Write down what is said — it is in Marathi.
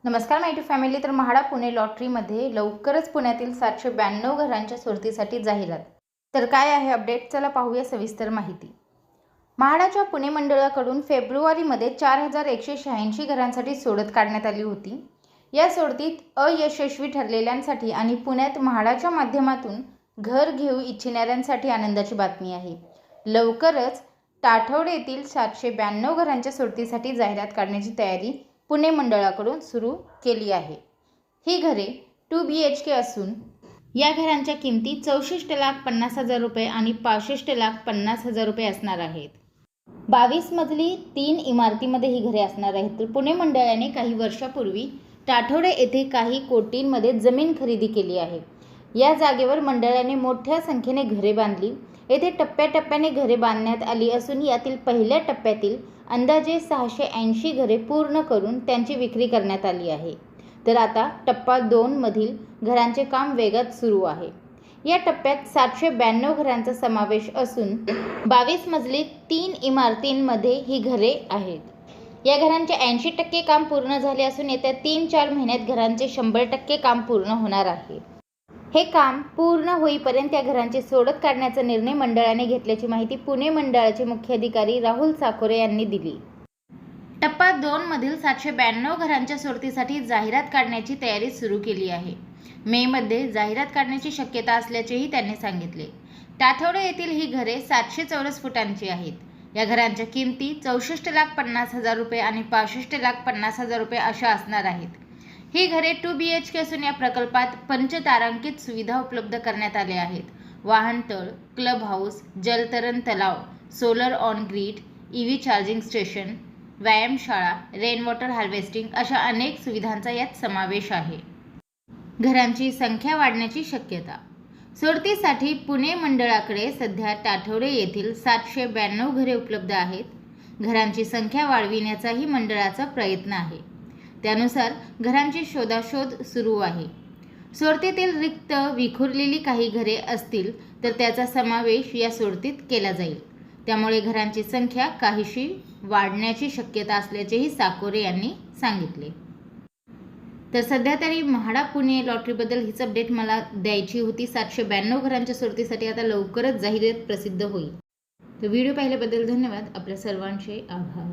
नमस्कार माय टू फॅमिली. तर म्हाडा पुणे लॉटरीमध्ये लवकरच पुण्यातील 792 घरांच्या सोडतीसाठी जाहिरात. तर काय आहे अपडेट, चला पाहूया सविस्तर माहिती. म्हाडाच्या पुणे मंडळाकडून फेब्रुवारीमध्ये 4186 घरांसाठी सोडत काढण्यात आली होती. या सोडतीत अयशस्वी ठरलेल्यांसाठी आणि पुण्यात म्हाडाच्या माध्यमातून घर घेऊ इच्छिणाऱ्यांसाठी आनंदाची बातमी आहे. लवकरच टाठवडे येथील 792 घरांच्या सोडतीसाठी जाहिरात काढण्याची तयारी पुणे मंडळाकडून सुरू केली आहे. ही घरे 2 BHK असून या घरांच्या किमती 64,50,000 रुपये आणि 65,50,000 रुपये असणार आहेत. 22 मजली 3 इमारतीमध्ये ही घरे असणार आहेत. तर पुणे मंडळाने काही वर्षापूर्वी टाठवडे येथे काही कोटींमध्ये जमीन खरेदी केली आहे. या जागेवर मंडळाने मोठ्या संख्येने घरे बांधली. येथे टप्प्याटप्प्याने घरे बांधण्यात आली असून यातील पहिल्या टप्प्यातील अंदाजे 680 घरे पूर्ण करून त्यांची विक्री करण्यात आली आहे. तर आता टप्पा 2 मधील घरांचे काम वेगात सुरू आहे. या टप्प्यात 792 घरांचा समावेश असून 22 मजली 3 इमारतींमध्ये ही घरे आहेत. या घरांचे 80% काम पूर्ण झाले असून येत्या 3-4 महिन्यात घरांचे 100% काम पूर्ण होणार आहे. हे काम पूर्ण होईपर्यंत या घरांची सोडत काढण्याचा निर्णय मंडळाने घेतल्याची माहिती पुणे मंडळाचे मुख्य अधिकारी राहुल साकोरे यांनी दिली. टप्पा 2 मधील 792 घरांच्या सोडतीसाठी जाहिरात काढण्याची तयारी सुरू केली आहे. मे मध्ये जाहिरात काढण्याची शक्यता असल्याचेही त्यांनी सांगितले. टाठवडे येथील ही घरे 700 चौरस फुटांची आहेत. या घरांच्या किमती 64,50,000 रुपये आणि 65,50,000 रुपये अशा असणार आहेत. ही घरे 2 BHK असून या प्रकल्पात पंचतारांकित सुविधा उपलब्ध करण्यात आल्या आहेत. वाहनतळ, क्लब हाऊस, जलतरण तलाव, solar on grid, EV charging station, व्यायामशाळा, रेन वॉटर हार्वेस्टिंग अशा अनेक सुविधांचा यात समावेश आहे. घरांची संख्या वाढण्याची शक्यता. सोडतीसाठी पुणे मंडळाकडे सध्या टाठवडे येथील 792 घरे उपलब्ध आहेत. घरांची संख्या वाढविण्याचाही मंडळाचा प्रयत्न आहे. त्यानुसार घरांची शोधाशोध सुरू आहे. सोडतीतील रिक्त विखुरलेली काही घरे असतील तर त्याचा समावेश या सोडतीत केला जाईल. त्यामुळे घरांची संख्या काहीशी वाढण्याची शक्यता असल्याचेही साकोरे यांनी सांगितले. तर सध्या तरी म्हाडा पुणे लॉटरीबद्दल हीच अपडेट मला द्यायची होती. 792 घरांच्या सोडतीसाठी आता लवकरच जाहिरात प्रसिद्ध होईल. तर व्हिडिओ पाहिल्याबद्दल धन्यवाद. आपल्या सर्वांचे आभार.